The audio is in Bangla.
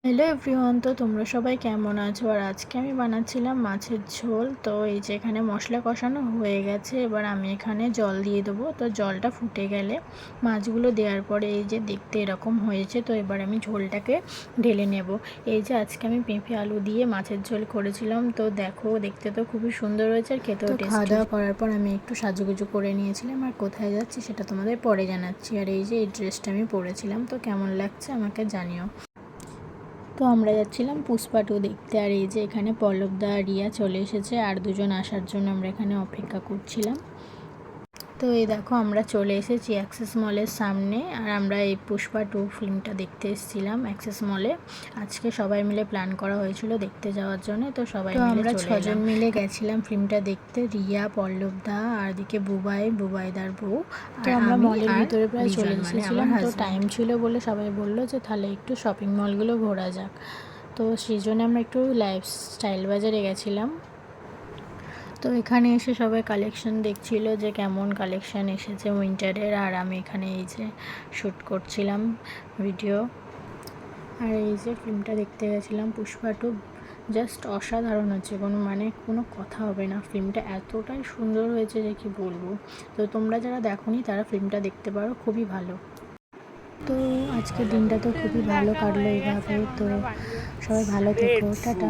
হ্যালো এভরিওয়ান, তো তোমরা সবাই কেমন আছো? আর আজকে আমি বানাচ্ছিলাম মাছের ঝোল। তো এই যে এখানে মশলা কষানো হয়ে গেছে, এবার আমি এখানে জল দিয়ে দেবো। তো জলটা ফুটে গেলে মাছগুলো দেওয়ার পরে এই যে দেখতে এরকম হয়েছে। তো এবার আমি ঝোলটাকে ঢেলে নেব। এই যে আজকে আমি পেঁপে আলু দিয়ে মাছের ঝোল করেছিলাম। তো দেখো, দেখতে তো খুবই সুন্দর হয়েছে আর খেতেও টেস্টি। খাওয়া দাওয়া করার পর আমি একটু সাজুগুজু করে নিয়েছিলাম, আর কোথায় যাচ্ছি সেটা তোমাদের পরে জানাচ্ছি। আর এই যে এই ড্রেসটা আমি পরেছিলাম, তো কেমন লাগছে আমাকে জানিও। তো আমরা যাচ্ছিলাম পুষ্পা 2 দেখতে। আর এই যে এখানে পল্লবদা আর রিয়া চলে এসেছে, আর দুজন আসার জন্য আমরা এখানে অপেক্ষা করছিলাম। তো এই দেখো আমরা চলে এসেছি অ্যাক্সেস মলের সামনে, আর আমরা এই পুষ্পা 2 ফিল্মটা দেখতে এসেছিলাম অ্যাক্সেস মলে। আজকে সবাই মিলে প্ল্যান করা হয়েছিল দেখতে যাওয়ার জন্য, তো সবাই মিলে আমরা 6 জন মিলে গেছিলাম ফিল্মটা দেখতে। রিয়া, পল্লবদা, আর দিকে বুবাইদার বউ। তো আমরা মলের ভিতরে প্রায় চলে এসেছিলাম। তো টাইম ছিল বলে সবাই বললো যে তাহলে একটু শপিং মলগুলো ঘোরা যাক। তো সেই জন্য আমরা একটু লাইফস্টাইল বাজারে গেছিলাম। তো এখানে এসে সবাই কালেকশন দেখছিল যে কেমন কালেকশন এসেছে উইন্টারের, আর আমি এখানে এই যে শ্যুট করছিলাম ভিডিও। আর এই যে ফিল্মটা দেখতে গেছিলাম পুষ্পা 2, জাস্ট অসাধারণ হচ্ছে, কোনো কথা হবে না। ফিল্মটা এতটাই সুন্দর হয়েছে যে কি বলবো। তো তোমরা যারা দেখোনি তারা ফিল্মটা দেখতে পারো, খুবই ভালো। তো আজকের দিনটা তো খুবই ভালো কাটলো এইভাবে। তো সবাই ভালো থেকো, টাটা।